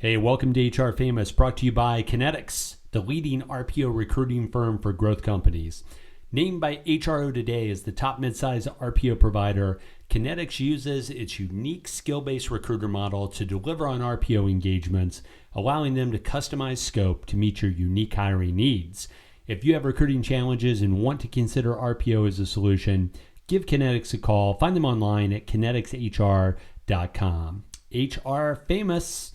Hey, welcome to HR Famous, brought to you by Kinetics, the leading RPO recruiting firm for growth companies. Named by HRO Today as the top midsize RPO provider, Kinetics uses its unique skill-based recruiter model to deliver on RPO engagements, allowing them to customize scope to meet your unique hiring needs. If you have recruiting challenges and want to consider RPO as a solution, give Kinetics a call. Find them online at kineticshr.com. HR Famous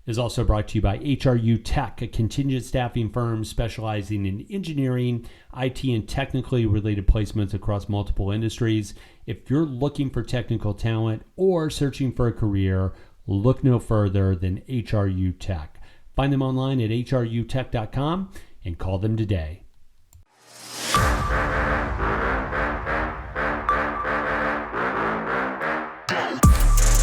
is also brought to you by HRU Tech, a contingent staffing firm specializing in engineering, IT, and technically related placements across multiple industries. If you're looking for technical talent or searching for a career, look no further than HRU Tech. Find them online at hrutech.com and call them today.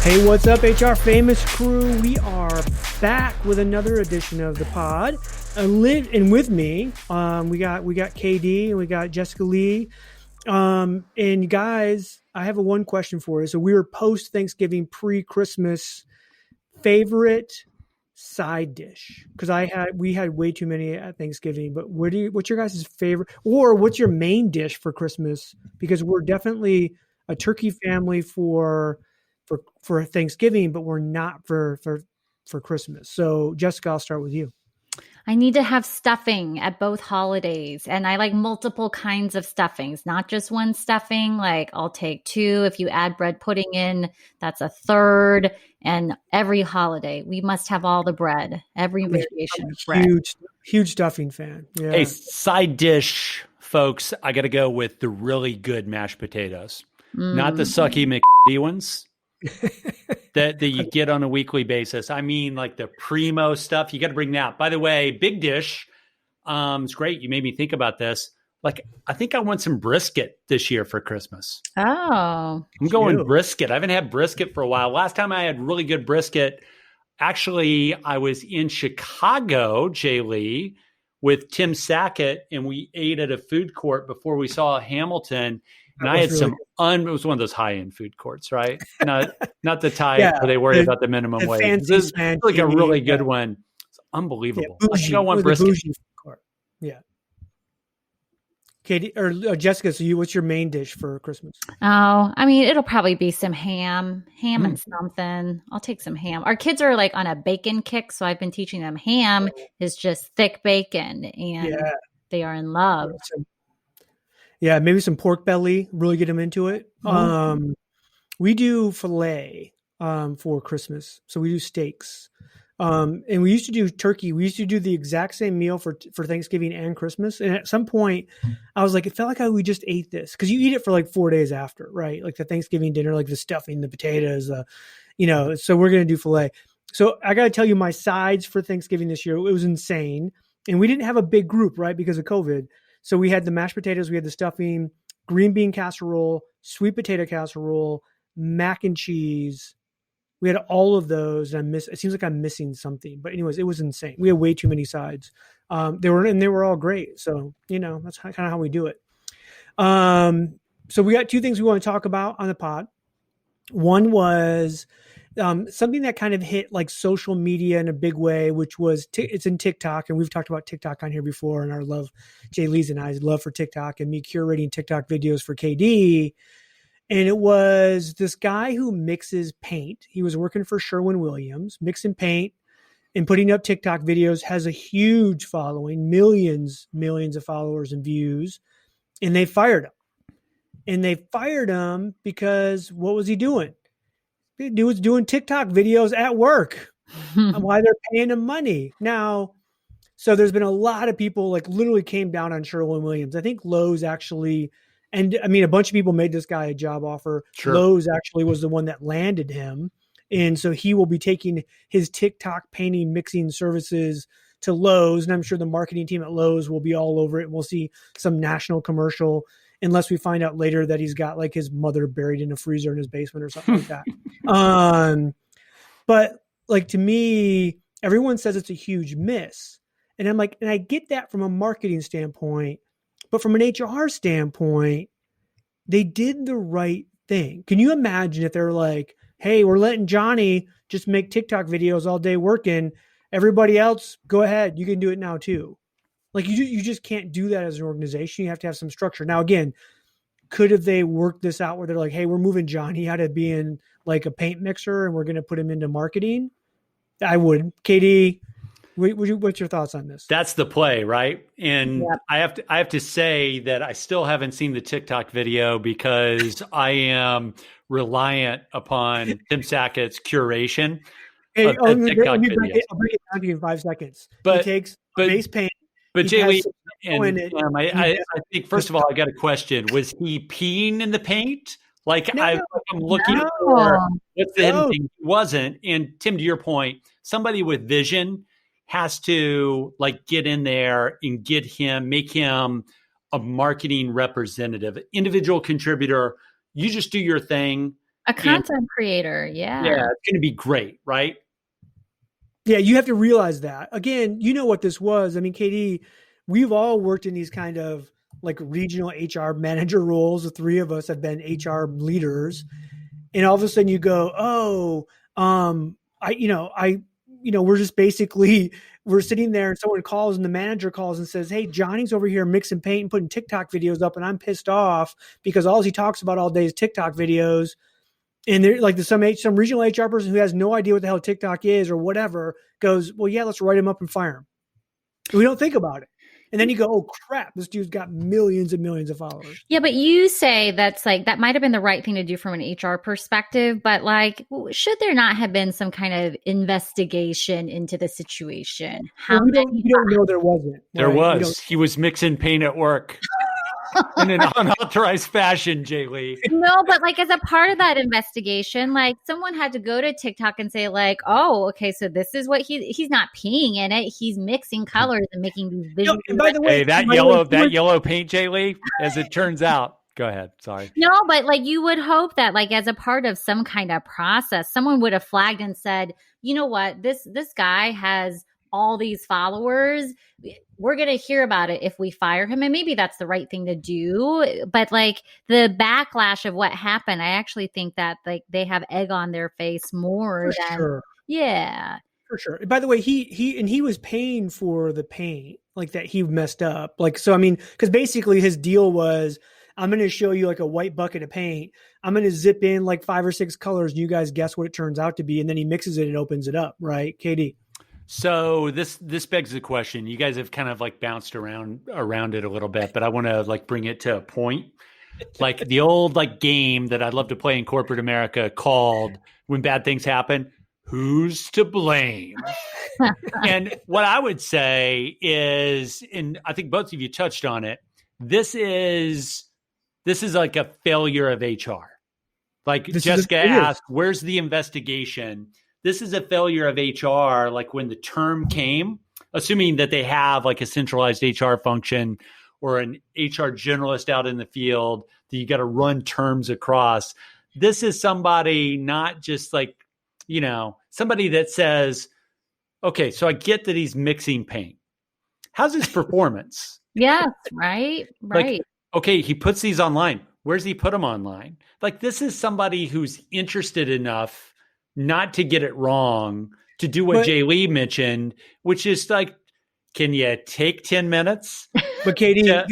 Hey, what's up, HR Famous crew? We are back with another edition of the pod. And with me, we got KD and we got JLee. And guys, I have one question for you. So we were post Thanksgiving, pre-Christmas favorite side dish, because we had way too many at Thanksgiving. But what's your guys' favorite, or what's your main dish for Christmas? Because we're definitely a turkey family for Thanksgiving, but we're not for Christmas. So Jessica, I'll start with you. I need to have stuffing at both holidays, and I like multiple kinds of stuffings, not just one stuffing. Like I'll take two. If you add bread pudding in, that's a third. And every holiday, we must have all the bread, every variation of bread. Huge stuffing fan. Yeah. Hey, side dish, folks, I got to go with the really good mashed potatoes, not the sucky McD ones. that you get on a weekly basis. I mean, like the primo stuff, you got to bring that. By the way, big dish. It's great. You made me think about this. Like, I think I want some brisket this year for Christmas. Oh, I'm going brisket. I haven't had brisket for a while. Last time I had really good brisket, actually, I was in Chicago, JLee, with Tim Sackett, and we ate at a food court before we saw Hamilton. And I had it was one of those high-end food courts, right? Not the type where they worry about the minimum wage. This is like a really good one. It's unbelievable. Yeah, bougie, I want brisket. Yeah. Katie or Jessica, so what's your main dish for Christmas? Oh, I mean, it'll probably be some ham and something. I'll take some ham. Our kids are like on a bacon kick, so I've been teaching them ham is just thick bacon, and they are in love. Yeah, maybe some pork belly, really get them into it. We do filet for Christmas. So we do steaks. And we used to do turkey. We used to do the exact same meal for Thanksgiving and Christmas. And at some point, I was like, it felt like we just ate this. Because you eat it for like 4 days after, right? Like the Thanksgiving dinner, like the stuffing, the potatoes, so we're going to do filet. So I got to tell you, my sides for Thanksgiving this year, it was insane. And we didn't have a big group, right? Because of COVID. So we had the mashed potatoes, we had the stuffing, green bean casserole, sweet potato casserole, mac and cheese. We had all of those. And it seems like I'm missing something, but anyways, it was insane. We had way too many sides. They were all great. So, that's kind of how we do it. So we got two things we want to talk about on the pod. One was something that kind of hit like social media in a big way, which was it's in TikTok. And we've talked about TikTok on here before, and our love, JLee's and I's love for TikTok, and me curating TikTok videos for KD. And it was this guy who mixes paint. He was working for Sherwin Williams, mixing paint and putting up TikTok videos, has a huge following, millions of followers and views. And they fired him. And they fired him because what was he doing? He was doing TikTok videos at work while they're paying him money. Now, so there's been a lot of people like literally came down on Sherwin Williams. I think Lowe's actually, and I mean, a bunch of people made this guy a job offer. Sure. Lowe's actually was the one that landed him. And so he will be taking his TikTok painting, mixing services to Lowe's. And I'm sure the marketing team at Lowe's will be all over it. We'll see some national commercial, unless we find out later that he's got like his mother buried in a freezer in his basement or something like that. But like, to me, everyone says it's a huge miss. And I'm like, and I get that from a marketing standpoint, but from an HR standpoint, they did the right thing. Can you imagine if they're like, hey, we're letting Johnny just make TikTok videos all day working, Everybody else, go ahead. You can do it now too. Like you just can't do that as an organization. You have to have some structure. Now, again, could have they worked this out where they're like, hey, we're moving Johnny out of being like a paint mixer and we're going to put him into marketing? I would. KD, what's your thoughts on this? That's the play, right? And I have to say that I still haven't seen the TikTok video because I am reliant upon Tim Sackett's curation. Hey, I'll break it down to you in 5 seconds. He takes base paint. But JLee, I think, first of all, I got a question. Was he peeing in the paint? Like, No, I'm looking for what's the hidden thing. He wasn't. And Tim, to your point, somebody with vision has to like get in there and make him a marketing representative, individual contributor. You just do your thing. A content creator. Yeah. Yeah. It's going to be great. Right. Yeah. You have to realize that. Again, you know what this was. I mean, KD, we've all worked in these kind of like regional HR manager roles. The three of us have been HR leaders. And all of a sudden you go, we're just basically, we're sitting there and someone calls and the manager calls and says, hey, Johnny's over here mixing paint and putting TikTok videos up. And I'm pissed off because all he talks about all day is TikTok videos. And they're like some regional HR person who has no idea what the hell TikTok is or whatever goes, well, yeah, let's write him up and fire him. We don't think about it. And then you go, oh crap, this dude's got millions and millions of followers. Yeah, but you say that's like, that might have been the right thing to do from an HR perspective, but like, should there not have been some kind of investigation into the situation? We don't know there wasn't. There was. He was mixing paint at work. In an unauthorized fashion, JLee. No, but like as a part of that investigation, like someone had to go to TikTok and say like, oh, okay, so this is what he's not peeing in it. He's mixing colors and making these visual. No, by the way, that yellow paint, JLee, as it turns out. Go ahead. Sorry. No, but like you would hope that like as a part of some kind of process, someone would have flagged and said, you know what, this guy has all these followers. We're going to hear about it if we fire him. And maybe that's the right thing to do. But like the backlash of what happened, I actually think that like they have egg on their face more than. Sure. Yeah. For sure. By the way, he was paying for the paint like that he messed up. Like, so, I mean, because basically his deal was, I'm going to show you like a white bucket of paint. I'm going to zip in like 5 or 6 colors. And you guys guess what it turns out to be. And then he mixes it and opens it up. Right. KD. So this begs the question. You guys have kind of like bounced around it a little bit, but I want to like bring it to a point. Like the old like game that I'd love to play in corporate America called when bad things happen, who's to blame? And what I would say is, and I think both of you touched on it, this is like a failure of HR. Like Jessica asked, where's the investigation? This is a failure of HR, like when the term came, assuming that they have like a centralized HR function or an HR generalist out in the field that you got to run terms across. This is somebody not just like, somebody that says, okay, so I get that he's mixing paint. How's his performance? Yes, right. Like, okay, he puts these online. Where's he put them online? Like this is somebody who's interested enough not to get it wrong, to do what JLee mentioned, which is like, can you take 10 minutes? But KD,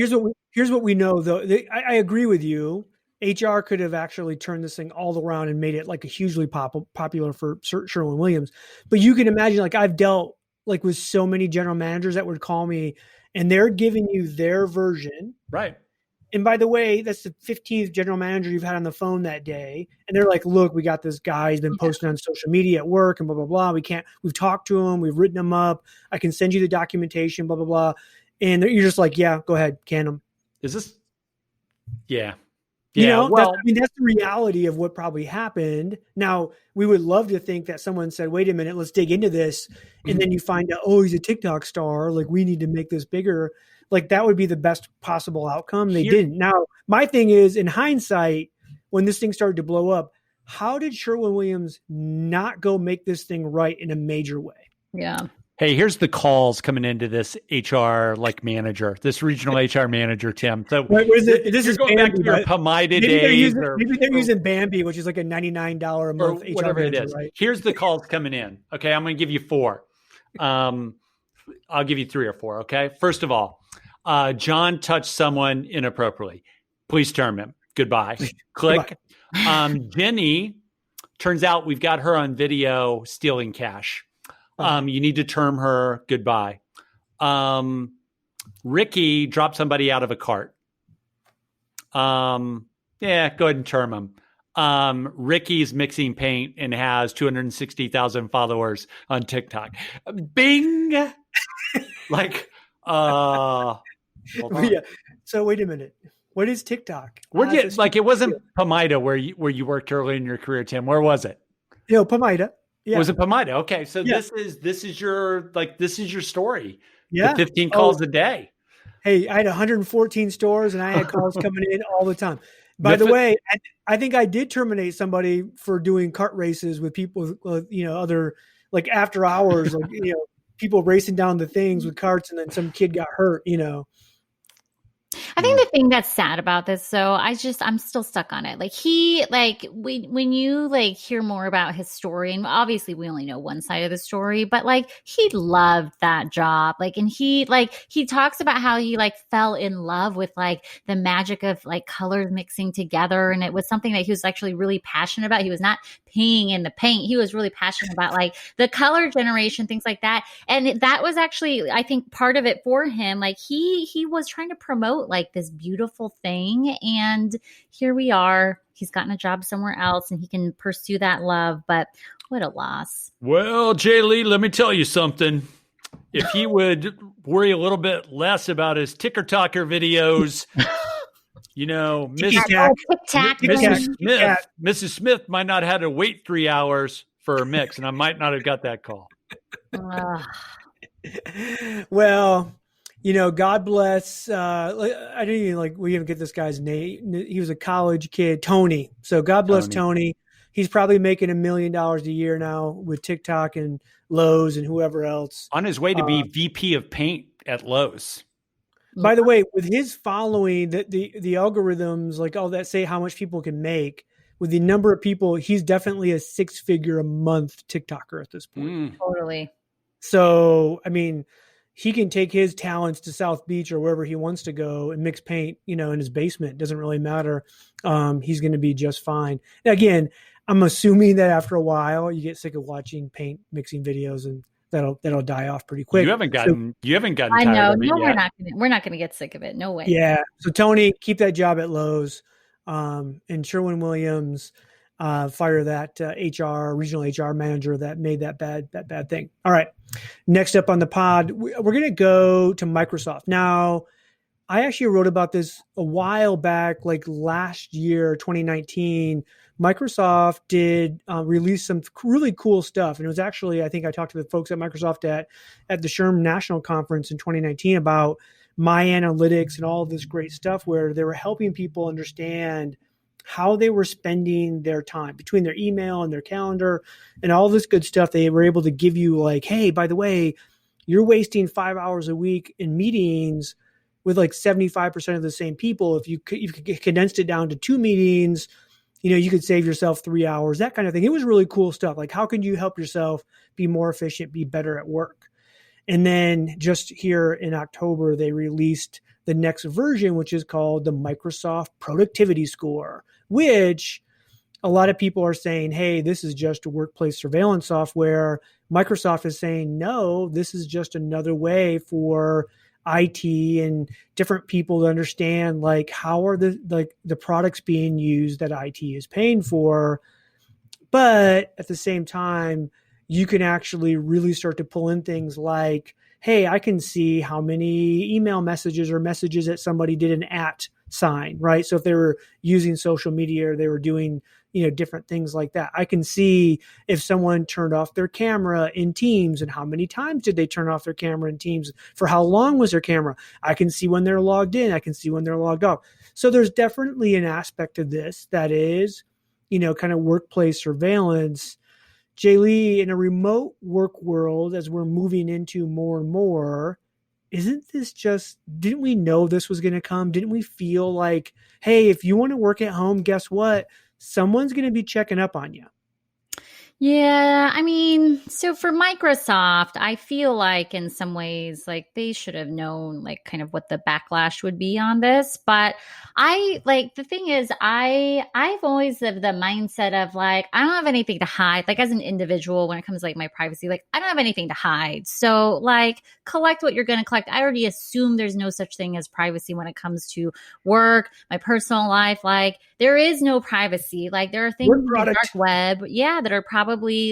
here's what we know though. I agree with you. HR could have actually turned this thing all around and made it like a hugely popular for Sherwin Williams. But you can imagine, like I've dealt like with so many general managers that would call me and they're giving you their version. Right. And by the way, that's the 15th general manager you've had on the phone that day. And they're like, look, we got this guy. He's been posting on social media at work and blah, blah, blah. We've talked to him. We've written him up. I can send you the documentation, blah, blah, blah. And you're just like, yeah, go ahead. Can him. Is this? Yeah. That's the reality of what probably happened. Now, we would love to think that someone said, wait a minute, let's dig into this. And then you find out, oh, he's a TikTok star. Like, we need to make this bigger. Like, that would be the best possible outcome. They didn't. Now, my thing is, in hindsight, when this thing started to blow up, how did Sherwin Williams not go make this thing right in a major way? Yeah. Hey, here's the calls coming into this HR manager, this regional HR manager, Tim. So this is going back to your Pomida days. Maybe they're using Bambi, which is like a $99 a month HR whatever manager, it is. Right? Here's the calls coming in. Okay, I'm going to give you 4. I'll give you 3 or 4. Okay. First of all, John touched someone inappropriately. Please term him. Goodbye. Click. Jenny, turns out we've got her on video stealing cash. You need to term her. Goodbye. Ricky dropped somebody out of a cart. Yeah, go ahead and term him. Ricky's mixing paint and has 260,000 followers on TikTok. Bing. Like, hold on. Yeah. So wait a minute. What is TikTok? It wasn't Pomida where you worked early in your career, Tim. Where was it? Pomida. Yeah. Was it Pomida? Okay. So this is your story. Yeah. The 15 calls a day. Hey, I had 114 stores and I had calls coming in all the time. By the way, I think I did terminate somebody for doing cart races with people, other like after hours, like, people racing down the things with carts, and then some kid got hurt, I think the thing that's sad about this, so I'm still stuck on it. When you hear more about his story, and obviously we only know one side of the story, but he loved that job. And he talks about how he fell in love with the magic of colors mixing together. And it was something that he was actually really passionate about. He was not peeing in the paint. He was really passionate about the color generation, things like that. And that was actually, I think, part of it for him. He was trying to promote this beautiful thing, and here we are. He's gotten a job somewhere else and he can pursue that love, but what a loss. Well, JLee, let me tell you something. If he would worry a little bit less about his ticker-talker videos, Mrs. Smith might not have had to wait 3 hours for her mix, and I might not have got that call. Well, God bless. I didn't even we even get this guy's name. He was a college kid, Tony. So God bless Tony. He's probably making $1 million a year now with TikTok and Lowe's and whoever else. On his way to be VP of paint at Lowe's. By the way, with his following, the algorithms, all that say how much people can make, with the number of people, he's definitely a 6-figure a month TikToker at this point. Totally. So, he can take his talents to South Beach or wherever he wants to go and mix paint, in his basement. It doesn't really matter. He's going to be just fine. And again, I'm assuming that after a while you get sick of watching paint mixing videos, and that'll die off pretty quick. You haven't gotten I know. tired of it yet. We're not going to get sick of it. No way. Yeah. So Tony, keep that job at Lowe's. And Sherwin Williams, fire that regional HR manager that made that bad thing. All right. Next up on the pod, we're going to go to Microsoft. Now, I actually wrote about this a while back, last year, 2019. Microsoft did release some really cool stuff. And it was actually, I think I talked to the folks at Microsoft at the SHRM National Conference in 2019 about my analytics and all of this great stuff, where they were helping people understand how they were spending their time between their email and their calendar and all this good stuff. They were able to give you hey, by the way, you're wasting 5 hours a week in meetings with 75% of the same people. If you condensed it down to 2 meetings, you could save yourself 3 hours, that kind of thing. It was really cool stuff. How can you help yourself be more efficient, be better at work? And then just here in October, they released the next version, which is called the Microsoft Productivity Score, which a lot of people are saying, hey, this is just a workplace surveillance software. Microsoft is saying, no, this is just another way for IT and different people to understand, how are the products being used that IT is paying for. But at the same time, you can actually really start to pull in things like, hey, I can see how many email messages or messages that somebody did an @ sign, right? So if they were using social media or they were doing, different things like that, I can see if someone turned off their camera in Teams and how many times did they turn off their camera in Teams, for how long was their camera. I can see when they're logged in. I can see when they're logged off. So there's definitely an aspect of this that is, kind of workplace surveillance. JLee, in a remote work world, as we're moving into more and more, isn't this didn't we know this was going to come? Didn't we feel hey, if you want to work at home, guess what? Someone's going to be checking up on you. Yeah, I mean, so for Microsoft, I feel like in some ways, like they should have known like kind of what the backlash would be on this. But I like the thing is, I've always have the mindset of like I don't have anything to hide. Like as an individual, when it comes to like my privacy, like I don't have anything to hide. So like collect what you're going to collect. I already assume there's no such thing as privacy when it comes to work, my personal life. Like there is no privacy. Like there are things Work in the product. dark web, yeah, that are probably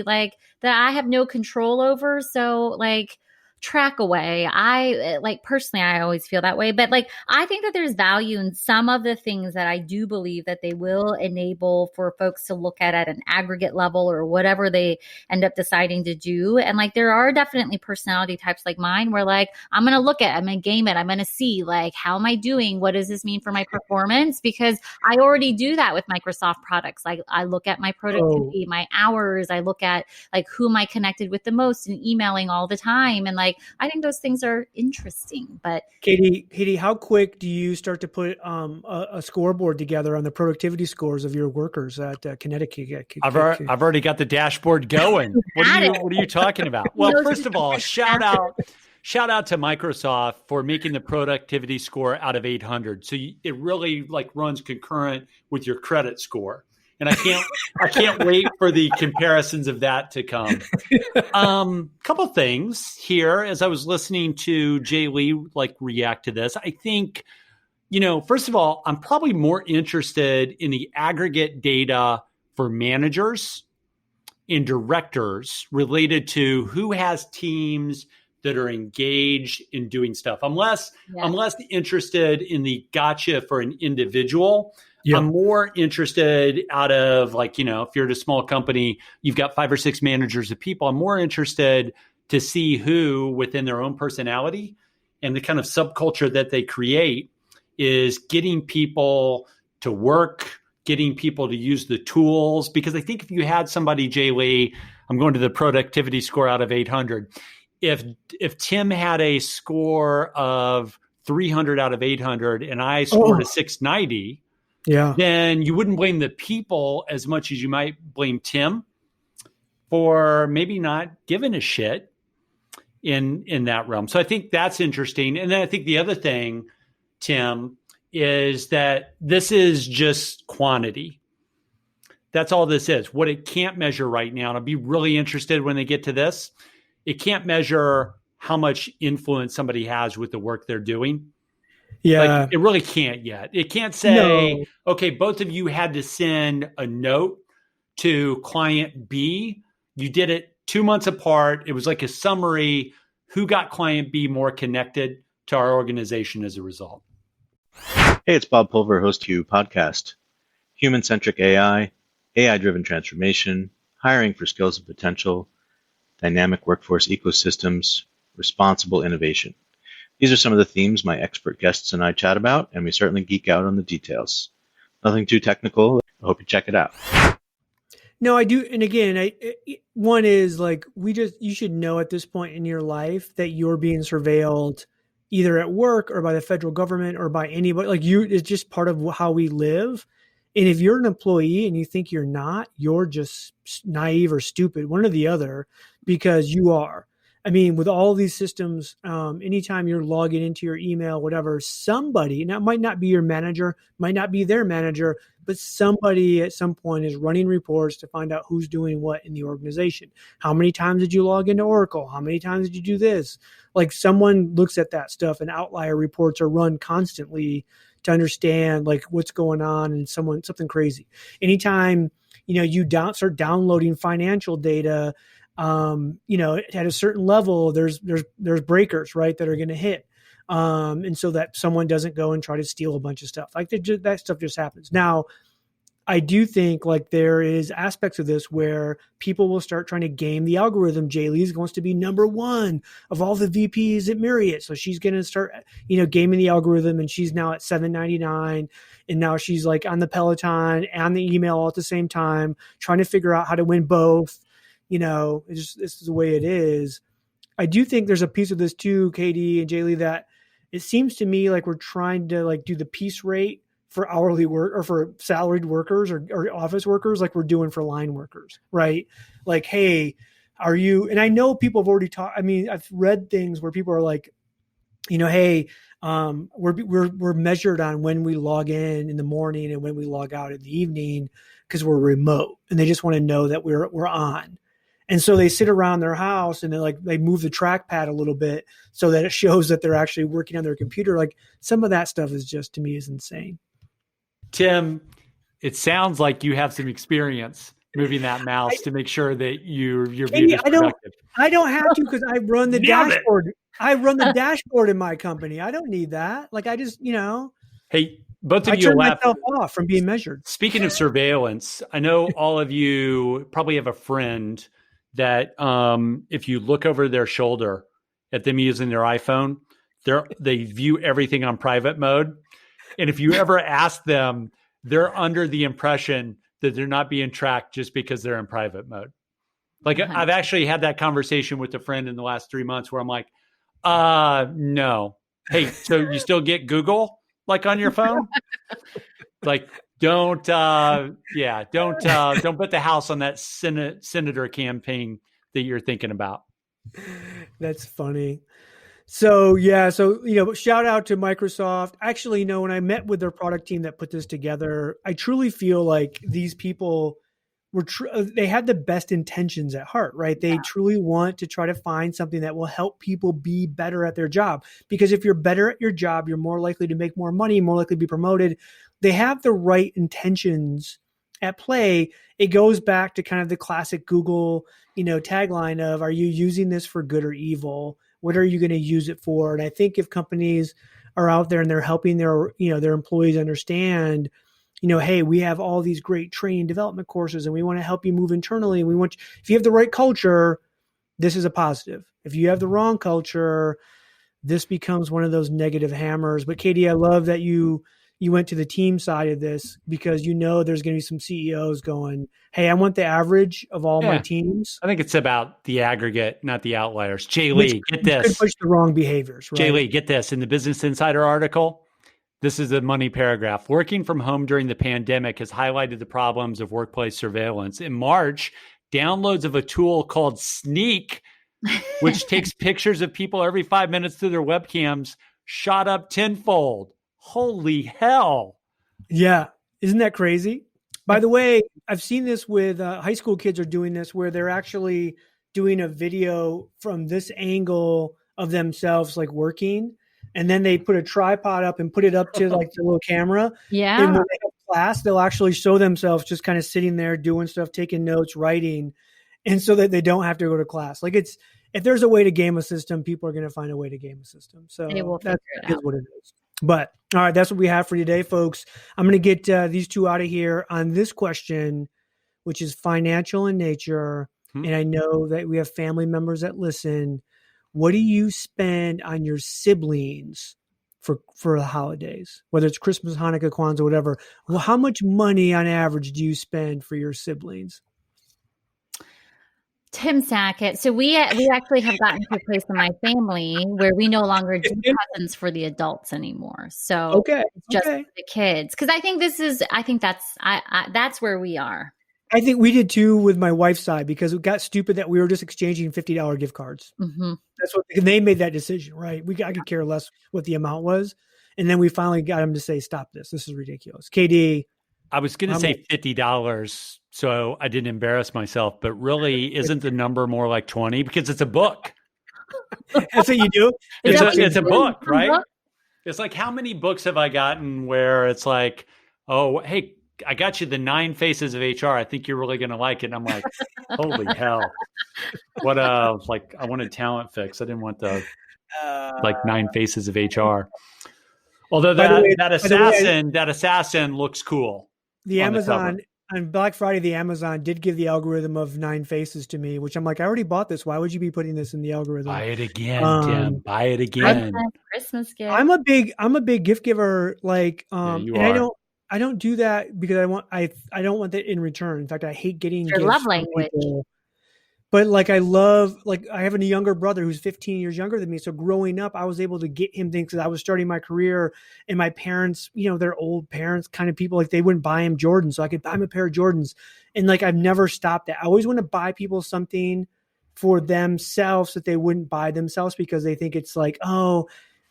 like that I have no control over. So like track away. I like personally, I always feel that way, but like I think that there's value in some of the things that I do believe that they will enable for folks to look at an aggregate level or whatever they end up deciding to do. And like there are definitely personality types like mine where like I'm going to look at, I'm going to game it, I'm going to see like how am I doing? What does this mean for my performance? Because I already do that with Microsoft products. Like I look at my productivity, my hours, I look at like who am I connected with the most and emailing all the time. And like I think those things are interesting. But Katie, how quick do you start to put a scoreboard together on the productivity scores of your workers at Connecticut? I've already got the dashboard going. What are you talking about? Well, first of all, shout out to Microsoft for making the productivity score out of 800. So it really like runs concurrent with your credit score. And I can't wait for the comparisons of that to come. Couple things here as I was listening to JLee like react to this. I think, first of all, I'm probably more interested in the aggregate data for managers and directors related to who has teams that are engaged in doing stuff. I'm less interested in the gotcha for an individual. Yep. I'm more interested out of like, if you're at a small company, you've got 5 or 6 managers of people. I'm more interested to see who within their own personality and the kind of subculture that they create is getting people to work, getting people to use the tools. Because I think if you had somebody, JLee, I'm going to the productivity score out of 800. If Tim had a score of 300 out of 800 and I scored a 690, then you wouldn't blame the people as much as you might blame Tim for maybe not giving a shit in that realm. So I think that's interesting. And then I think the other thing, Tim, is that this is just quantity. That's all this is. What it can't measure right now, and I'll be really interested when they get to this, it can't measure how much influence somebody has with the work they're doing. Yeah. Like, it really can't yet. It can't say, okay, both of you had to send a note to client B. You did it 2 months apart. It was like a summary. Who got client B more connected to our organization as a result? Hey, it's Bob Pulver, host of you podcast. Human-centric AI, AI-driven transformation, hiring for skills and potential, dynamic workforce ecosystems, responsible innovation. These are some of the themes my expert guests and I chat about, and we certainly geek out on the details. Nothing too technical. I hope you check it out. No, I do. And again, one is like, you should know at this point in your life that you're being surveilled either at work or by the federal government or by anybody. Like it's just part of how we live. And if you're an employee and you think you're not, you're just naive or stupid, one or the other, because you are. I mean, with all these systems, anytime you're logging into your email, whatever, somebody, and that might not be your manager, might not be their manager, but somebody at some point is running reports to find out who's doing what in the organization. How many times did you log into Oracle? How many times did you do this? Like someone looks at that stuff, and outlier reports are run constantly to understand like what's going on and something crazy. Anytime, you start downloading financial data, at a certain level, there's breakers, right, that are going to hit. And so that someone doesn't go and try to steal a bunch of stuff. Like that stuff just happens. Now, I do think like there is aspects of this where people will start trying to game the algorithm. JLee wants to be number one of all the VPs at Marriott. So she's going to start, gaming the algorithm, and she's now at $7.99. And now she's like on the Peloton and the email all at the same time, trying to figure out how to win both. This is the way it is. I do think there's a piece of this too, Katie and JLee, that it seems to me like we're trying to like do the piece rate for hourly work or for salaried workers or office workers like we're doing for line workers, right? Like, hey, are you, and I know people have already talked, I mean, I've read things where people are like, hey, we're measured on when we log in the morning and when we log out in the evening because we're remote, and they just want to know that we're on. And so they sit around their house and they move the trackpad a little bit so that it shows that they're actually working on their computer. Like, some of that stuff is just, to me, is insane. Tim, it sounds like you have some experience moving that mouse to make sure that your view is productive. I don't have to, because I run the dashboard. I run the dashboard in my company. I don't need that. Like, I just, Hey, both of I you turn laugh myself off from being measured. Speaking of surveillance, I know all of you probably have a friend that if you look over their shoulder at them using their iPhone, they view everything on private mode. And if you ever ask them, they're under the impression that they're not being tracked just because they're in private mode. Like, I've actually had that conversation with a friend in the last 3 months where I'm like, no. Hey, so you still get Google like on your phone? Like, don't put the house on that senator campaign that you're thinking about. That's funny. So shout out to Microsoft. Actually, when I met with their product team that put this together, I truly feel like these people they had the best intentions at heart, right? They truly want to try to find something that will help people be better at their job. Because if you're better at your job, you're more likely to make more money, more likely to be promoted. They have the right intentions at play. It goes back to kind of the classic Google, tagline of, are you using this for good or evil? What are you going to use it for? And I think if companies are out there and they're helping their employees understand, hey, we have all these great training development courses and we want to help you move internally. And if you have the right culture, this is a positive. If you have the wrong culture, this becomes one of those negative hammers. But Katie, I love that you went to the team side of this, because there's going to be some CEOs going, hey, I want the average of all my teams. I think it's about the aggregate, not the outliers. JLee, get this. Could push the wrong behaviors, right? JLee, get this. In the Business Insider article, this is a money paragraph. Working from home during the pandemic has highlighted the problems of workplace surveillance. In March, downloads of a tool called Sneak, which takes pictures of people every 5 minutes through their webcams, shot up tenfold. Holy hell. Yeah. Isn't that crazy? By the way, I've seen this with high school kids are doing this, where they're actually doing a video from this angle of themselves, like working. And then they put a tripod up and put it up to like the little camera. Yeah. And when they have class, they'll actually show themselves just kind of sitting there doing stuff, taking notes, writing. And so that they don't have to go to class. Like, if there's a way to game a system, people are going to find a way to game a system. So that is what it is. But all right, that's what we have for today, folks. I'm going to get these two out of here on this question, which is financial in nature. And I know that we have family members that listen. What do you spend on your siblings for the holidays, whether it's Christmas, Hanukkah, Kwanzaa, whatever? Well, how much money on average do you spend for your siblings? Tim Sackett. So we actually have gotten to a place in my family where we no longer do presents for the adults anymore. So it's just for the kids. Because I think that's where we are. I think we did too with my wife's side, because it got stupid that we were just exchanging $50 gift cards. Mm-hmm. And they made that decision, right? I could care less what the amount was. And then we finally got them to say, stop this. This is ridiculous. KD. I was going to say $50, so I didn't embarrass myself, but really isn't the number more like 20 because it's a book? That's what you do? It's a book, right? It's like, how many books have I gotten where it's like, oh, hey, I got you the 9 Faces of HR. I think you're really going to like it. And I'm like, holy hell. What I wanted Talent Fix. I didn't want the 9 Faces of HR. Although that assassin looks cool. The Amazon on Black Friday, the Amazon did give the algorithm of 9 Faces to me, which I'm like, I already bought this. Why would you be putting this in the algorithm? Buy it again, Tim. Buy it again. Christmas gift. I'm a big gift giver. Like, you and are. I don't do that because I don't want that in return. In fact, I hate getting your gifts love from language. people. But like, I love, like, I have a younger brother who's 15 years younger than me. So growing up, I was able to get him things, because I was starting my career, and my parents, you know, they're old parents kind of people, like they wouldn't buy him Jordans. So I could buy him a pair of Jordans. And like, I've never stopped that. I always want to buy people something for themselves that they wouldn't buy themselves, because they think it's like, oh,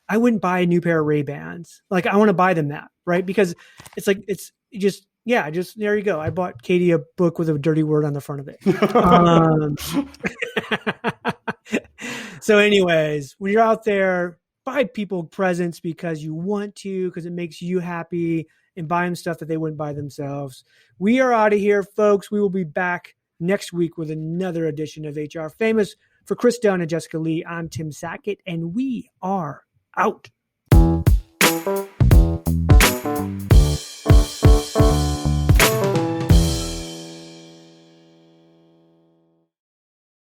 I wouldn't buy a new pair of Ray-Bans. Like, I want to buy them that, right? Because it's like, it's just, yeah, just there you go. I bought Katie a book with a dirty word on the front of it. So anyways, when you're out there, buy people presents because you want to, because it makes you happy, and buy them stuff that they wouldn't buy themselves. We are out of here, folks. We will be back next week with another edition of HR Famous. For Chris Dunn and Jessica Lee, I'm Tim Sackett, and we are out.